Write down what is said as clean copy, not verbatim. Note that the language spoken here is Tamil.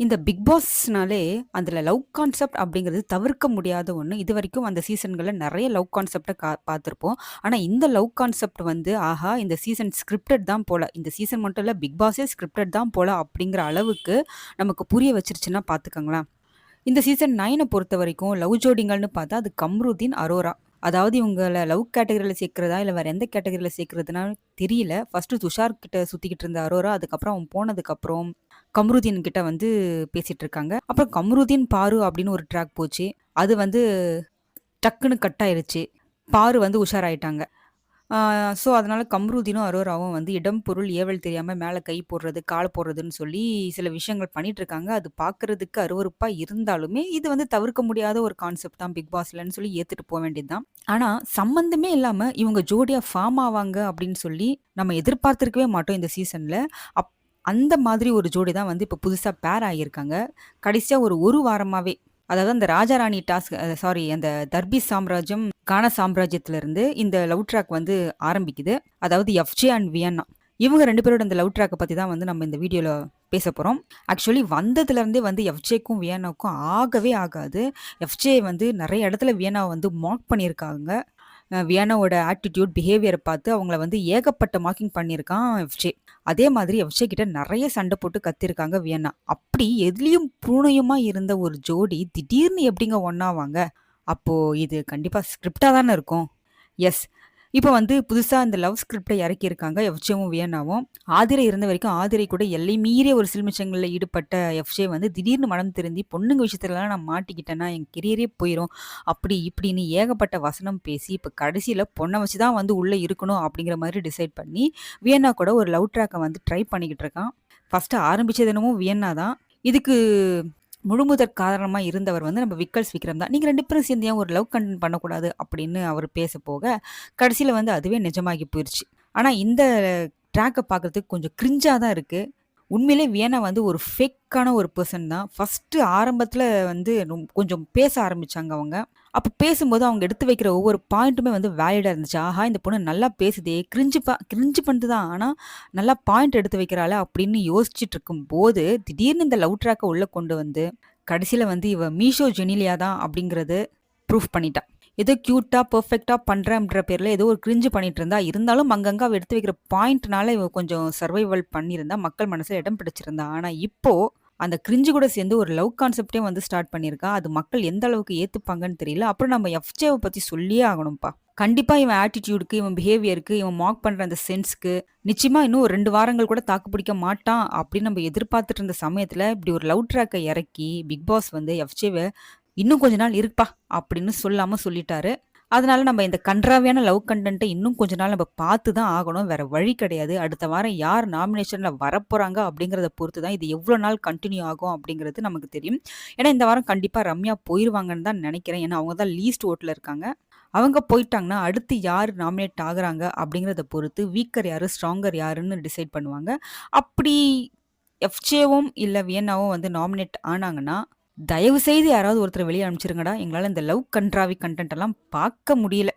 இந்த பிக் பாஸ்னாலே அதில லவ் கான்செப்ட் அப்படிங்கிறது தவிர்க்க முடியாத ஒண்ணு. இதுவரைக்கும் அந்த சீசன்கள்ல நெறைய லவ் கான்செப்ட்ட பார்த்துருப்போம். ஆனா இந்த லவ் கான்செப்ட் வந்து, ஆஹா! இந்த சீசன் ஸ்கிரிப்டட் தான் போல. இந்த சீசன் மட்டும் இல்ல, பிக் பாஸே ஸ்கிரிப்டட் தான் போல அப்படிங்கிற அளவுக்கு நமக்கு புரிய வச்சுருச்சுன்னா பார்த்துக்கங்களேன். இந்த சீசன் 9 பொறுத்தவரைக்கும் லவ் ஜோடிங்கள்னு பார்த்தா, அது கம்ருதீன், அரோரா. அதாவது இவங்கள லவ் கேட்டகரில சேர்க்கிறதா, இல்ல வேற எந்த கேட்டகரில சேர்க்கிறதுன்னா தெரியல. ஃபர்ஸ்ட்டு துஷார் கிட்ட சுத்திக்கிட்டு இருந்த அரோரா, அதுக்கப்புறம் அவன் போனதுக்கப்புறம் கம்ருதீன் கிட்ட வந்து பேசிட்டு இருக்காங்க. அப்புறம் கம்ருதீன், பாரு அப்படின்னு ஒரு ட்ராக் போச்சு. அது வந்து டக்குன்னு கட் ஆயிருச்சு. பாரு வந்து உஷாராயிட்டாங்க. ஆ ஸோ, அதனால கம்ருதீனும், அரோராவும் வந்து இடம், பொருள், ஏவல் தெரியாம மேல கை போடுறது, கால் போடுறதுன்னு சொல்லி சில விஷயங்கள் பண்ணிட்டுருக்காங்க. அது பார்க்கறதுக்கு அருவருப்பா இருந்தாலுமே, இது வந்து தவிர்க்க முடியாத ஒரு கான்செப்ட் தான் பிக் பாஸ்லன்னு சொல்லி ஏத்துட்டு போ வேண்டியது தான். ஆனா, சம்மந்தமே இல்லாம இவங்க ஜோடியா ஃபார்ம் ஆவாங்க அப்படின்னு சொல்லி நம்ம எதிர்பார்த்திருக்கவே மாட்டோம் இந்த சீசன்ல. அப் அந்த மாதிரி ஒரு ஜோடி தான் வந்து இப்ப புதுசா பேர் ஆகியிருக்காங்க. கடைசியா ஒரு 1 வாரமாவே. அதாவது அந்த ராஜா ராணி டாஸ்க் சாரி அந்த தர்பீஸ் சாம்ராஜ்யம், கானா சாம்ராஜ்யத்திலருந்து இந்த லவ் ட்ராக் வந்து ஆரம்பிக்குது. அதாவது எஃப்ஜே அண்ட் வியன்னா. இவங்க 2 பேரோட இந்த லவ் ட்ராக்க பத்தி தான் வந்து நம்ம இந்த வீடியோல பேசப் போறோம். ஆக்சுவலி வந்ததுலருந்தே வந்து எஃப்ஜேக்கும் வியன்னாவுக்கும் ஆகவே ஆகாது. எஃப்ஜே வந்து நெறைய இடத்துல வியன்னாவ வந்து மாக் பண்ணியிருக்காங்க. வியன்னாவோட ஆட்டிட்யூட், பிஹேவியர பார்த்து அவங்கள வந்து ஏகப்பட்ட மார்க்கிங் பண்ணியிருக்கான் எஃப்ஜே. அதே மாதிரி எஃப்ஜே கிட்ட நெறைய சண்ட போட்டு கத்திருக்காங்க வியன்னா. அப்படி எதுலயும் பூனையுமா இருந்த ஒரு ஜோடி திடீர்னு எப்படிங்க ஒண்ணாவாங்க? அப்போ இது கண்டிப்பா ஸ்கிரிப்ட்டா தானே இருக்கும். எஸ். இப்ப வந்து புதுசா இந்த லவ் ஸ்கிரிப்ட்ட இறக்கியிருக்காங்க எஃப்ஜேவும், வியன்னாவும். ஆதிரை இருந்த வரைக்கும் ஆதிரை கூட எல்லை மீறிய ஒரு சில்மிஷங்கள்ல ஈடுபட்ட எஃப்ஜே வந்து திடீர்னு மனம் திருந்தி, பொண்ணுங்க விஷயத்துலலாம் நான் மாட்டிக்கிட்டேன்னா என் கெரியரே போயிரும். அப்படி இப்படின்னு ஏகப்பட்ட வசனம் பேசி, இப்ப கடைசியில பொண்ண வச்சு தான் வந்து உள்ள இருக்கணும் அப்படிங்கிற மாதிரி டிசைட் பண்ணி, வியன்னா கூட ஒரு லவ் ட்ராக்க வந்து ட்ரை பண்ணிக்கிட்டு இருக்கான். ஃபர்ஸ்ட்டு ஆரம்பிச்சது என்னமோ வியன்னா தான். இதுக்கு முழுமுதற் காரணமா இருந்தவர் வந்து நம்ம விக்கல்ஸ் விக்ரம் தான். "நீங்க 2 பேரும் சேர்ந்து ஏன் ஒரு லவ் கன்டென்ட் பண்ணக்கூடாது?" அப்படின்னு அவரு பேச போக, கடைசியில வந்து அதுவே நிஜமாகி போயிருச்சு. ஆனா இந்த ட்ராக்க பார்க்கறதுக்கு கொஞ்சம் கிரிஞ்சா தான் இருக்கு. உண்மையிலே வியன்னா வந்து ஒரு ஃபேக்கான ஒரு பெர்சன் தான். ஃபர்ஸ்ட்டு ஆரம்பத்துல வந்து கொஞ்சம் பேச ஆரம்பிச்சாங்க அவங்க. அப்ப பேசும்போது அவங்க எடுத்து வைக்கிற ஒவ்வொரு பாயிண்ட்டுமே வந்து வேலிடா இருந்துச்சு. ஆஹா! இந்த பொண்ணு நல்லா பேசுதே! கிரிஞ்சு பண்ணுது தான். ஆனா, நல்லா பாயிண்ட் எடுத்து வைக்கிறாளே! அப்படின்னு யோசிச்சுட்டு இருக்கும்போது, திடீர்னு இந்த லவ் ட்ராக்க உள்ள கொண்டு வந்து, கடைசியில வந்து இவ மீஷோ ஜெனிலியா தான் அப்படிங்கிறது ப்ரூஃப் பண்ணிட்டா. ஏதோ கியூட்டா, பெர்ஃபெக்ட்டா பண்றேன்ற பேர்ல ஏதோ ஒரு கிரிஞ்சு பண்ணிட்டு இருந்தா. இருந்தாலும் அங்கங்க அவ எடுத்து வைக்கிற பாயிண்ட்னால இவ கொஞ்சம் சர்வைவல் பண்ணியிருந்தா. மக்கள் மனசுல இடம் பிடிச்சிருந்தா. ஆனா இப்போ அந்த கிரிஞ்சு கூட சேர்ந்து ஒரு லவ் கான்செப்ட்டே வந்து ஸ்டார்ட் பண்ணியிருக்கா. அது மக்கள் எந்த அளவுக்கு ஏத்துப்பாங்கன்னு தெரியல. அப்புறம் நம்ம எஃப்ஜேவ பத்தி சொல்லியே ஆகணும்ப்பா. கண்டிப்பா இவன் ஆட்டிட்யூடுக்கு, இவன் பிஹேவியருக்கு, இவன் மார்க் பண்ற அந்த சென்ஸ்க்கு, நிச்சயமா இன்னும் ஒரு 2 வாரங்கள் கூட தாக்கு பிடிக்க மாட்டான் அப்படின்னு நம்ம எதிர்பார்த்துட்டு இருந்த சமயத்துல, இப்படி ஒரு லவ் ட்ராக்க இறக்கி, பிக் பாஸ் வந்து எஃப்ஜேவ "இன்னும் கொஞ்ச நாள் இருப்பா" அப்படின்னு சொல்லாம சொல்லிட்டாரு. அதனால நம்ம இந்த கண்றாவியான லவ் கன்டென்ட்ட இன்னும் கொஞ்ச நாள் நம்ம பார்த்து தான் ஆகணும். வேற வழி கிடையாது. அடுத்த வாரம் யார் நாமினேஷன்ல வரப்போறாங்க அப்படிங்கிறத பொறுத்து தான் இது எவ்வளோ நாள் கன்டின்யூ ஆகும் அப்படிங்கிறது நமக்கு தெரியும். ஏன்னா இந்த வாரம் கண்டிப்பா ரம்யா போயிருவாங்கன்னு தான் நெனைக்கிறேன். ஏன்னா அவங்க தான் லீஸ்ட் ஓட்ல இருக்காங்க. அவங்க போயிட்டாங்கன்னா, அடுத்து யார் நாமினேட் ஆகுறாங்க அப்படிங்கிறத பொறுத்து வீக்கர் யாரு, ஸ்ட்ராங்கர் யாருன்னு டிசைட் பண்ணுவாங்க. அப்படி எஃப்ஜேவும் இல்ல வியன்னாவும் வந்து நாமினேட் ஆனாங்கன்னா, தயவு செய்து யாராவது ஒருத்தர வெளிய அனுப்பிச்சுருங்கடா. எங்களால இந்த லவ் கண்ட்ராவி கன்டென்ட் எல்லாம் பார்க்க முடியல.